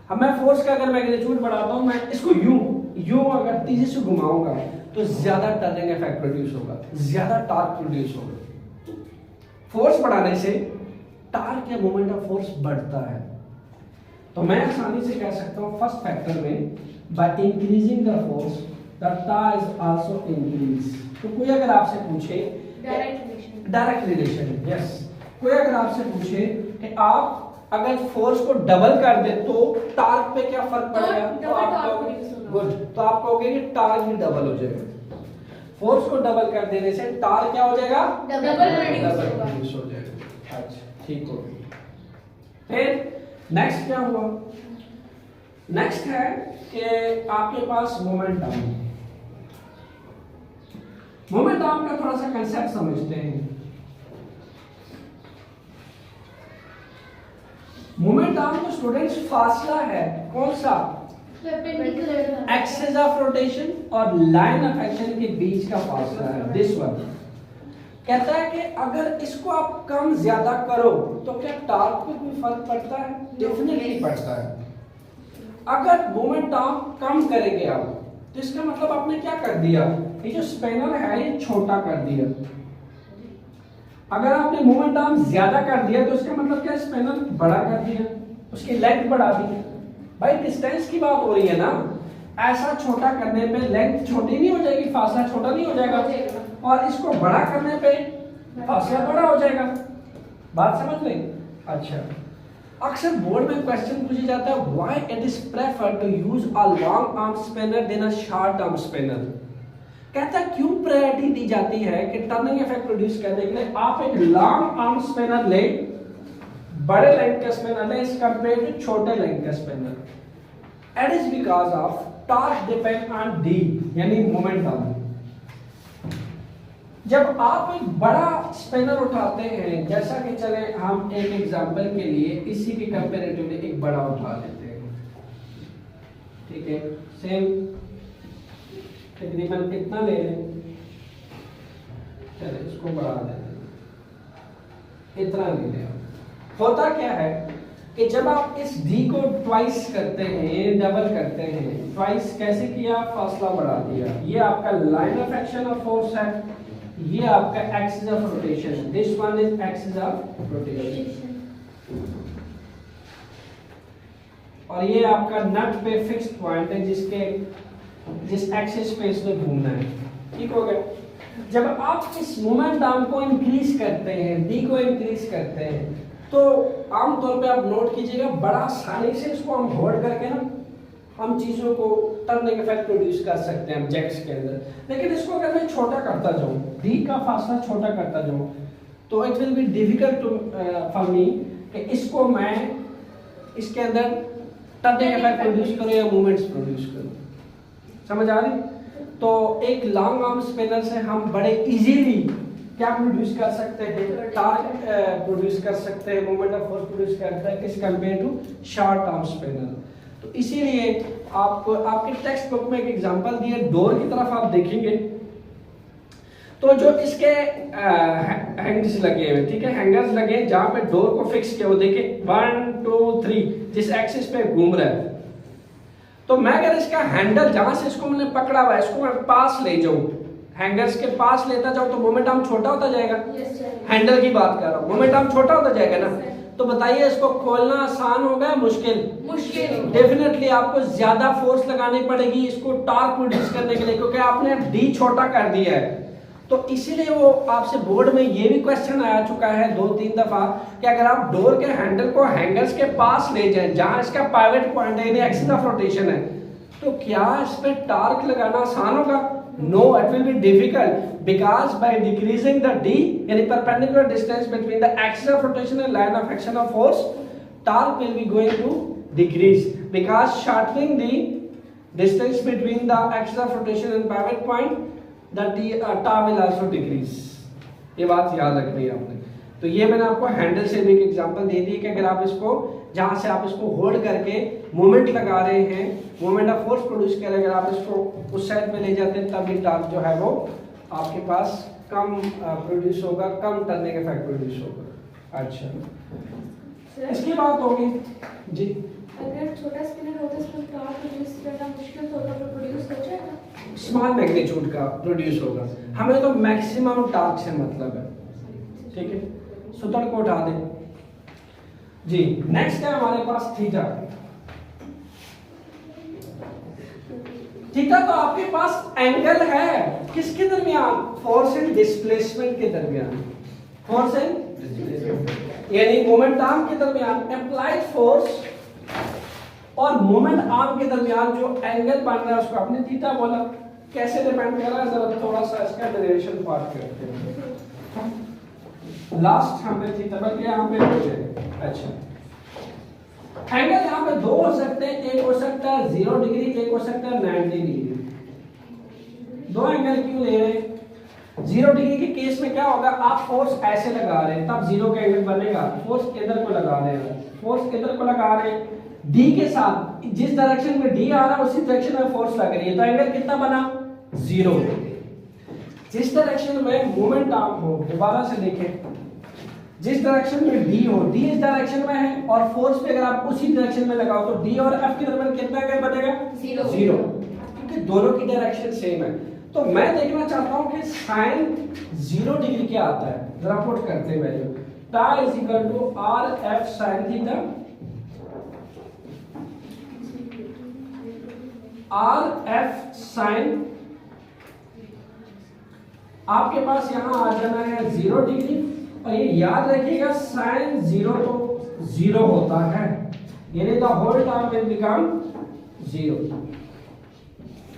अब मैं फोर्स का अगर मैग्नीट्यूड बढ़ाता हूं, मैं इसको यूं अगर तेजी से घुमाऊंगा तो ज्यादा टर्निंग इफेक्ट प्रोड्यूस होगा, ज्यादा टॉर्क प्रोड्यूस होगा। फोर्स बढ़ाने से टॉर्क या मोमेंट ऑफ फोर्स बढ़ता है। तो मैं आसानी से कह सकता हूं फर्स्ट फैक्टर में by increasing the force the torque is also increase. तो कोई अगर आपसे पूछे डायरेक्ट रिलेशन, यस, कोई अगर आपसे पूछे कि आप अगर फोर्स को डबल कर दे तो टॉर्क पे क्या फर्क पड़ेगा, तो आप कहोगे गुड, तो आप कहोगे कि टॉर्क भी डबल हो जाएगा। फोर्स को डबल कर देने से टॉर्क क्या हो जाएगा? डबल रिड्यूस हो जाएगा। अच्छा ठीक हो गया। फिर नेक्स्ट क्या हुआ? नेक्स्ट है कि आपके पास मोमेंटम। मोमेंटम का थोड़ा सा कंसेप्ट समझते हैं। मोमेंटम तो स्टूडेंट्स फासला है, कौन सा? एक्सिस ऑफ रोटेशन और लाइन ऑफ एक्शन के बीच का फासला है, दिस वन। कहता है कि अगर इसको आप कम ज्यादा करो तो क्या टॉर्क पे कोई फर्क पड़ता है? डेफिनेटली पड़ता है। अगर मोमेंटम कम करेंगे आप तो इसका मतलब आपने क्या कर दिया, ये जो स्पैनर है ये छोटा कर दिया। अगर आपने मोमेंटम ज्यादा कर दिया तो इसका मतलब क्या, स्पैनर बड़ा कर दिया, उसकी लेंथ बढ़ा दी। भाई डिस्टेंस की बात हो रही है ना, ऐसा छोटा करने पे लेंथ छोटी नहीं हो जाएगी, फासला छोटा नहीं हो जाएगा, और इसको बड़ा करने पे फासला बड़ा हो जाएगा। बात समझ गई? अच्छा, अक्सर बोर्ड में क्वेश्चन पूछा जाता है why it is preferred to use a long arm spanner than a short arm spanner. कहता है क्यों प्रायोरिटी दी जाती है कि टर्निंग इफेक्ट प्रोड्यूस करने के लिए आप एक लॉन्ग आर्म स्पैनर ले, बड़े लेंथ का स्पैनर ले इस कंपेयर टू छोटे लेंथ का spanner. It is because of torque depend on D यानी मोमेंटम। जब आप एक बड़ा स्पैनर उठाते हैं, जैसा कि चले हम एक एग्जांपल के लिए इसी के कंपैरेटिवली एक बड़ा उठा लेते हैं, ठीक है, सेम तकरीबन कितना ले लें, चले इसको बढ़ा देते हैं, इतना ले लें। होता क्या है कि जब आप इस डी को ट्वाइस करते हैं, डबल करते हैं, ट्वाइस कैसे किया, फासला बढ़ा दिया, ये आपका line of action of force है, ये आपका axis of rotation, this one is axis of rotation, और ये आपका नट पे फिक्स्ड पॉइंट है जिस एक्सिस पे इसने घूमना है, ठीक हो गया। जब आप इस मोमेंटम को इंक्रीज करते हैं, डी को इंक्रीज करते हैं, तो आमतौर पे आप नोट कीजिएगा बड़ा आसानी से इसको हम होल्ड करके ना हम चीजों को टर्निंग इफेक्ट प्रोड्यूस कर सकते हैं ऑब्जेक्ट्स के अंदर। लेकिन इसको अगर मैं छोटा करता जाऊं, डी का फासला छोटा करता जाऊं, तो it will be difficult for me कि इसको मैं इसके अंदर टर्निंग इफेक्ट प्रोड्यूस करूं या मूवमेंट्स प्रोड्यूस करूं। समझ आ रही? तो एक लॉन्ग आर्म स्पिनर से हम बड़े इजीली क्या प्रोड्यूस कर सकते हैं, टॉर्क प्रोड्यूस कर सकते हैं, मोमेंट ऑफ फोर्स प्रोड्यूस करता है किस compare to short arm spanner. तो इसीलिए आपको आपके टेक्स्ट बुक में एक एग्जांपल दिया, डोर की तरफ आप देखेंगे तो जो इसके हैंग्स लगे हुए, ठीक है, हैंगर्स लगे जहां पे डोर को फिक्स किया, वो देखिए 1 2 3 जिस एक्सिस पे घूम रहा है। तो मैं अगर इसका हैंडल जहां से इसको मैंने पकड़ा हुआ है इसको मैं पास ले जाऊं, हैंगर्स के पास लेता जाऊं तो मोमेंटम छोटा होता जाएगा। हैंडल की बात कर रहा हूं, मोमेंटम छोटा होता जाएगा ना। तो बताइए इसको खोलना आसान होगा मुश्किल? मुश्किल। डेफिनेटली आपको ज्यादा फोर्स लगानी पड़ेगी इसको टॉर्क प्रोड्यूस करने के लिए, क्योंकि आपने डी छोटा कर दिया है। तो इसीलिए वो आपसे बोर्ड में ये भी क्वेश्चन आ चुका है 2-3 दफा कि अगर आप डोर के हैंडल को हैंगर्स के पास ले जाएं जहां इसका पाइवट पॉइंट है, यानी एक्सिस ऑफ रोटेशन है, तो क्या इस पे टॉर्क लगाना आसान होगा? No, it will be difficult because by decreasing the D यानी perpendicular distance between the axis of rotation and line of action of force, torque will be going to decrease because shortening the distance between the axis of rotation and pivot point the टा will also decrease। ये बात याद रखनी है आपने। तो ये मैंने आपको हैंडल से भी एक एग्जांपल दे दी कि अगर आप इसको जहां से आप इसको होल्ड करके मोमेंट लगा रहे हैं, मोमेंट ऑफ फोर्स प्रोड्यूस कर रहे हैं, अगर आप इसको उस साइड पे ले जाते हैं तब ये टॉर्क जो है वो आपके पास कम प्रोड्यूस होगा, कम टर्निंग इफेक्ट प्रोड्यूस होगा। अच्छा, इसकी बात होगी जी। अगर छोटा स्पिनर होता है इसमें टॉर्क प्रोड्यूस करना मुश्किल तो होगा, प्रोड्यूस हो जाएगा, स्मॉल मैग्नीट्यूड का प्रोड्यूस होगा। हमें तो मैक्सिमम टॉर्क से मतलब है, ठीक है। सूत्र को उठा दें जी। नेक्स्ट है हमारे पास थीटा। थीटा तो आपके पास एंगल है किसके दरमियान? फोर्स एंड डिस्प्लेसमेंट के दरमियान, फोर्स एंड यानी मोमेंट आर्म के दरमियान अप्लाइड फोर्स और मोमेंट आर्म के दरमियान जो एंगल बन रहा है उसको आपने थीटा बोला। कैसे डिपेंड कर रहा है, जरा थोड़ा सा इसका डेरिवेशन पार्ट करते हैं। लास्ट हमने थीटा बल्कि यहां पे हो जाए। अच्छा, एंगल यहां पे दो हो सकते हैं, एक हो सकता है 0 डिग्री, एक हो सकता है 90 डिग्री। दो एंगल क्यों ले रहे हैं? 0 डिग्री के केस में क्या होगा, आप फोर्स ऐसे लगा रहे हैं तब 0 का एंगल बनेगा। फोर्स किधर को लगा रहे हैं? फोर्स किधर को लगा रहे हैं? डी के साथ, जिस डायरेक्शन में डी आ रहा है उसी डायरेक्शन में फोर्स लग रही है, तो एंगल कितना बना? 0। जिस डायरेक्शन में मोमेंट आर्म हो, दोबारा से देखें, जिस डायरेक्शन में डी हो, डी इस डायरेक्शन में है और फोर्स पे अगर आप उसी डायरेक्शन में लगाओ तो डी और एफ के दरमियान कितना एंगल बनेगा? 0, क्योंकि दोनों की डायरेक्शन सेम है। तो मैं देखना चाहता हूं कि sin 0 डिग्री क्या आता है, जरा पुट करते हैं value. Tau is equal to R F sine theta, R F sine, आपके पास यहां आ जाना है 0 डिग्री, और ये याद रखिएगा साइन 0 तो 0 होता है, यानी the whole term will become 0,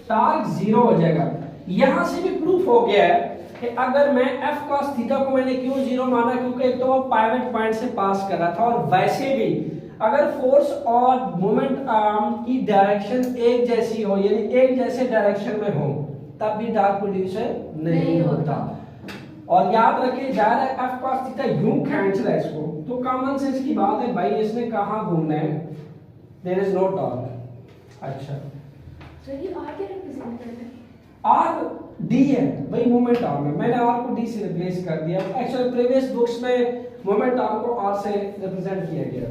torque 0 हो जाएगा। यहां से भी प्रूफ हो गया है कि अगर मैं f cos थीटा को मैंने क्यों 0 माना, क्योंकि एक तो वो पाइवट पॉइंट से पास कर रहा था, और वैसे भी अगर फोर्स और मोमेंट आर्म की डायरेक्शन एक जैसी हो, यानी एक जैसे डायरेक्शन में हो, तब भी टॉर्क प्रोड्यूस नहीं होता। और याद रखिए जा रहा है f cos थीटा यूं खींच रहा है इसको, तो कॉमन सेंस की बात है भाई, इसने कहां घूमना है, देयर इज नो टॉर्क। अच्छा, तो ये r क्या रिप्रेजेंट कर रहा है? आर डी है भाई, मोमेंट आर्म है, मैंने आर को डी से रिप्लेस कर दिया। एक्चुअली प्रीवियस बुक्स में मोमेंट आर्म को आर से रिप्रेजेंट किया गया।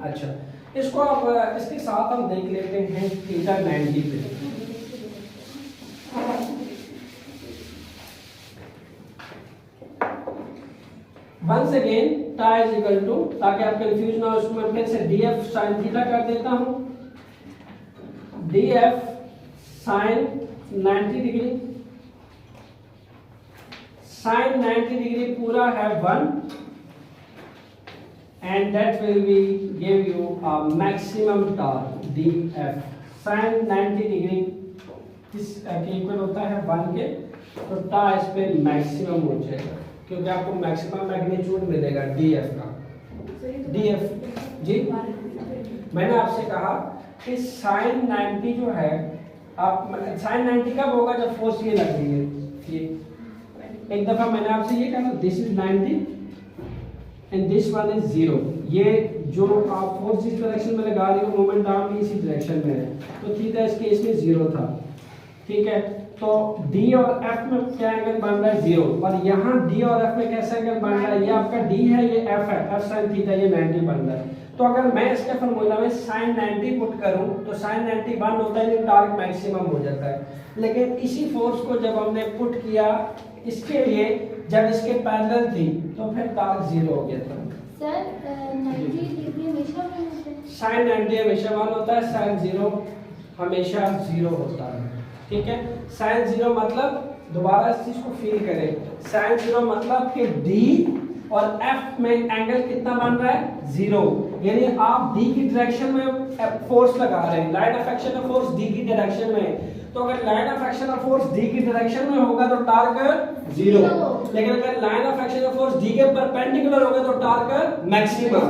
अच्छा, इसको आप इसके साथ हम देख लेते हैं थीटा 90 पे। वंस अगेन टा इज इक्वल टू, ताकि आप कंफ्यूज ना हो, उसको मैं फिर से df sin थीटा कर देता हूं, df sin 90 degree, sin 90 degree पूरा है 1, and that will be give you a maximum torque df sin 90 degree किस के इक्वल होता है 1 के, तो टा इस पे मैक्सिमम हो जाएगा, क्योंकि आपको मैक्सिमम मैग्नीट्यूड मिलेगा df का। df जी, मैंने आपसे कहा कि sin 90 जो है आप sin 90 कब होगा जब फोर्स ये लग रही है, ये एक दफा मैंने आपसे ये कहा this is 90 and this one is 0। ये जो आप फोर्स जिस डायरेक्शन में लगा रही हो मोमेंट आर्म भी इसी डायरेक्शन में है, तो थीटा इस केस में 0 था, ठीक है। तो D और F में क्या एंगल बन रहा है 0, और यहाँ D और F में कैसा एंगल बन रहा है, ये आपका D है, ये F है, F sin थीटा, ये 90 बन रहा है। तो अगर मैं इसके फार्मूला में sin 90 पुट करूं तो sin 90 1 होता है, ये टार्क मैक्सिमम हो जाता है। लेकिन इसी फोर्स को जब हमने पुट किया इसके लिए, जब इसके पैरेलल थी, तो फिर टार्क 0 हो गया था। सर 90 डिग्री हमेशा sin 90 हमेशा 1 होता है, sin 0 हमेशा 0 होता है, ठीक है। sin 0 मतलब, दोबारा इस चीज को फील करें, sin 0 मतलब कि D और F में एंगल कितना बन रहा है 0, यानी आप D की डायरेक्शन में फोर्स लगा रहे हैं, line of action of force D की डायरेक्शन में, तो अगर line of action of force D की डायरेक्शन में होगा तो टार्क 0, लेकिन अगर line of action of force D के परपेंडिकुलर होगा तो टार्क मैक्सिमम।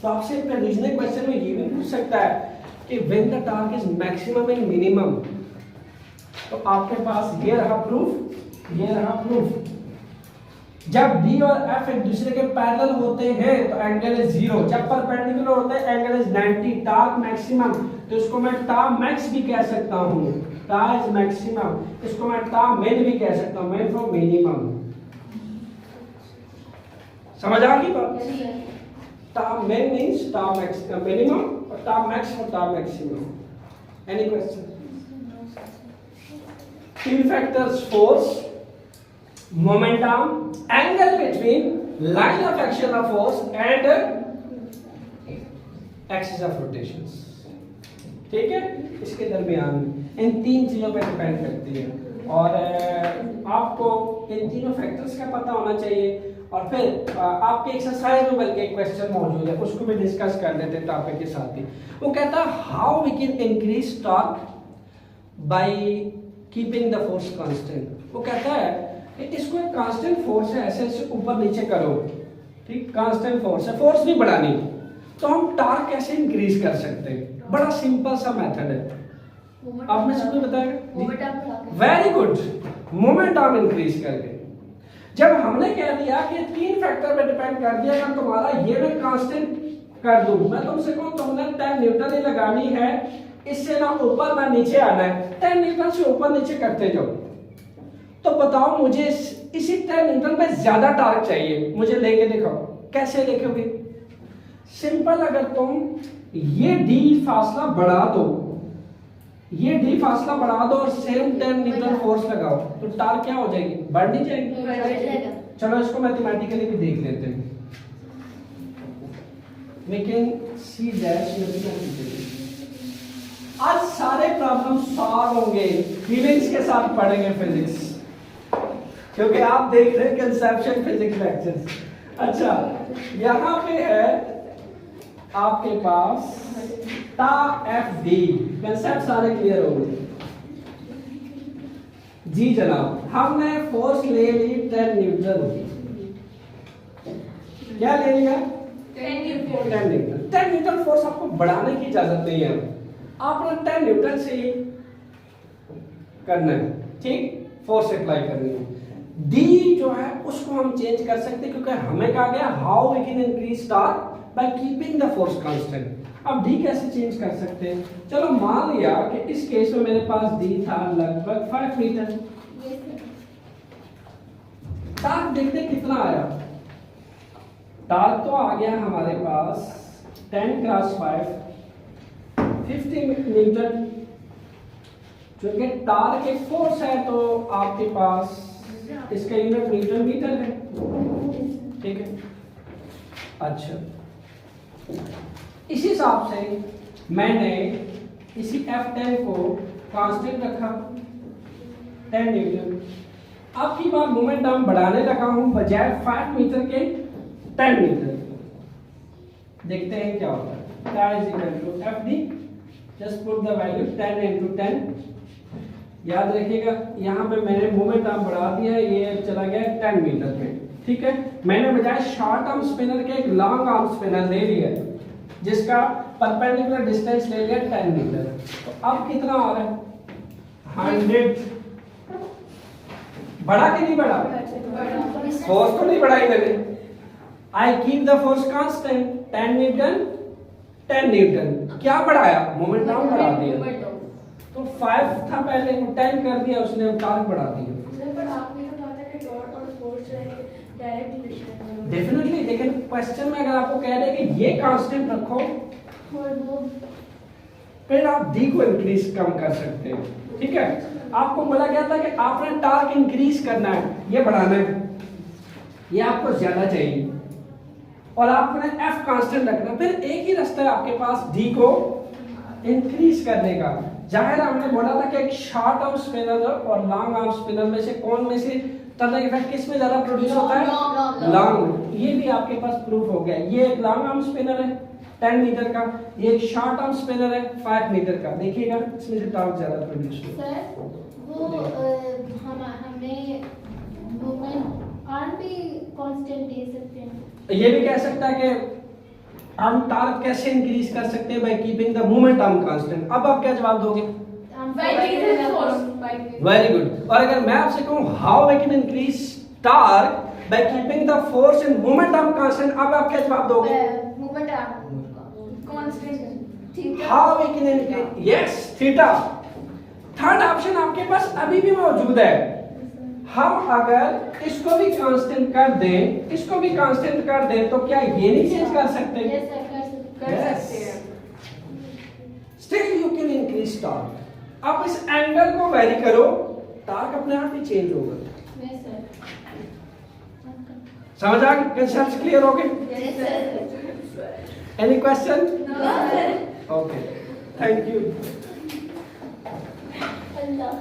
तो आपसे एक रीजनिंग क्वेश्चन में ये भी पूछ सकता है कि when the torque is maximum and minimum, तो आपके पास ये रहा प्रूफ, ये रहा प्रूफ। जब D और F एक दूसरे के पैरेलल होते हैं तो एंगल इज 0, जब परपेंडिकुलर होते हैं एंगल इज 90, टार्क मैक्सिमम, तो इसको मैं टा मैक्स भी कह सकता हूं, टा इज मैक्सिमम, इसको मैं टा मिन भी कह सकता हूं, मिन फ्रॉम मिनिमम। समझ आ गई बात? टा मिन मींस टा मैक्स मिनिमम और टा मैक्स फॉर टा maximum. Any question? Two factors: force, momentum, angle between line of action of force and axis of rotations, ठीक है। इसके दरमियान इन तीन चीजों पर डिपेंड करती है, और आपको इन तीनों फैक्टर्स का पता होना चाहिए। और फिर आपके एक्सरसाइज में बल्कि एक क्वेश्चन मौजूद है, उसको भी डिस्कस कर लेते हैं टॉपिक के साथ ही। वो कहता है how we can increase torque by keeping the force constant. वो कहता है इसको एक कांस्टेंट फोर्स है, ऐसे ऐसे ऊपर नीचे करो, ठीक, कांस्टेंट फोर्स है, फोर्स नहीं बढ़ानी, तो हम टॉर्क कैसे इंक्रीज कर सकते हैं? बड़ा सिंपल सा मेथड है, आप में से कोई बताएगा? Very good, moment arm increase करके। जब हमने कह दिया कि तीन फैक्टर पे डिपेंड कर दिया, अगर तुम्हारा ये मैं कांस्टेंट कर दूं, मैं तुमसे कहूं तुमने 10 न्यूटन ही लगानी है, इससे ना ऊपर ना नीचे आना है, 10 न्यूटन से ऊपर नीचे करते जाओ, तो बताओ मुझे इसी 10 न्यूटन पे ज्यादा टॉर्क चाहिए, मुझे लेके दिखाओ, कैसे लिखोगे? सिंपल, अगर तुम ये डी फासला बढ़ा दो, ये डी फासला बढ़ा दो और सेम 10 न्यूटन फोर्स लगाओ, तो टॉर्क क्या हो जाएगी? बढ़ नहीं जाएगी? चलो इसको मैथमेटिकली भी देख लेते हैं। We can see that आज सारे प्रॉब्लम सॉल्व होंगे, फीलिंग्स के साथ पढ़ेंगे फिजिक्स, क्योंकि आप देख रहे हैं कंसेप्शन फिजिक्स लेक्चर्स। अच्छा, यहाँ पे है आपके पास टा एफ डी, कंसेप्ट सारे क्लियर हो गए जी जनाब। हमने फोर्स ले ली 10 न्यूटन, क्या ले लिया? 10 न्यूटन। 10 न्यूटन फोर्स आपको बढ़ाने की इजाजत नहीं है, आपने 10 न्यूटन से ही करना है, ठीक, फोर्स अप्लाई करनी है। डी जो है उसको हम चेंज कर सकते हैं, क्योंकि हमें कहा गया how we can increase torque by keeping the force constant. अब डी कैसे चेंज कर सकते हैं? चलो मान लिया कि इस केस में मेरे पास डी था लगभग 5 मीटर, टॉर्क देखते कितना आया। टॉर्क तो आ गया हमारे पास 10 क्रॉस 5 50 न्यूटन, क्योंकि टॉर्क एक फोर्स है तो आपके पास इसका यूनिट न्यूटन मीटर है, ठीक है। अच्छा, इसी हिसाब से मैंने इसी F10 को कांस्टेंट रखा 10 न्यूटन। अब की बार मोमेंट आर्म बढ़ाने लगा हूं, बजाय 5 मीटर के 10 मीटर। देखते हैं क्या होता है। क्या is equal to FD, just put the value 10 into 10। याद रखिएगा यहाँ पे मैंने मोमेंट आर्म बढ़ा दिया है, ये चला गया 10 मीटर पे, ठीक है। मैंने बजाय शॉर्ट आर्म स्पिनर के एक लॉन्ग आर्म स्पिनर ले लिया जिसका परपेंडिकुलर डिस्टेंस ले लिया 10 मीटर। तो अब कितना आ रहा है? 100 बढ़ा कि नहीं बढ़ा? फोर्स तो नहीं बढ़ाई मैंने। I keep the force constant 10 Newton 10 Newton. क्या बढ़ाया? मोमेंट डाउन बढ़ा दिया। तो 5 था पहले, वो 10 कर दिया उसने, टार्क बढ़ा दिया। पर आपने तो कहा था कि डॉट और फोर्स जो है डायरेक्ट रिलेशन है। डेफिनेटली, लेकिन क्वेश्चन में अगर आपको कह दे कि ये कांस्टेंट रखो, और वो फिर आप डी को इंक्रीज कम कर सकते हैं। ठीक है, आपको बोला गया था कि आपने टार्क इंक्रीज करना है, ये बढ़ाना है, ये आपको ज्यादा चाहिए, और आपने एफ कांस्टेंट रखना। फिर एक ही रास्ता है आपके पास डी को इंक्रीज करने का। जाहिर हमने बोला था कि एक शॉर्ट आर्म स्पिनर और लॉन्ग आर्म स्पिनर में से कौन में से टर्निंग इफेक्ट किस में ज्यादा प्रोड्यूस होता है? लॉन्ग। ये भी आपके पास प्रूफ हो गया। ये एक लॉन्ग आर्म स्पिनर है 10 मीटर का, ये एक शॉर्ट आर्म स्पिनर है 5 मीटर का। देखिएगा इसमें से टॉर्क ज्यादा प्रोड्यूस होता है। सर वो हमें मूवमेंट आर्म भी कांस्टेंट दे सकते हैं। ये भी कह सकता है कि हम टार्क कैसे इंक्रीज कर सकते हैं? By keeping the moment arm constant. अब आप क्या जवाब दोगे? Very good. और अगर मैं आपसे कहूं how we can increase torque by keeping the force and moment arm constant, अब आप क्या जवाब दोगे? Movement arm constant how we can increase, yes, theta. Third option आपके पास अभी भी मौजूद है। हम अगर इसको भी कांस्टेंट कर दें, इसको भी कांस्टेंट कर दें, तो क्या ये नहीं चेंज कर सकते? यस सर कर सकते हैं। Still you can increase torque. आप इस एंगल को वेरी करो, टार्क अपने आप ही चेंज होगा। Yes sir. समझ आ गई? कंसेप्ट क्लियर हो गए? Yes sir. Any question? No sir. Okay, thank you. Allah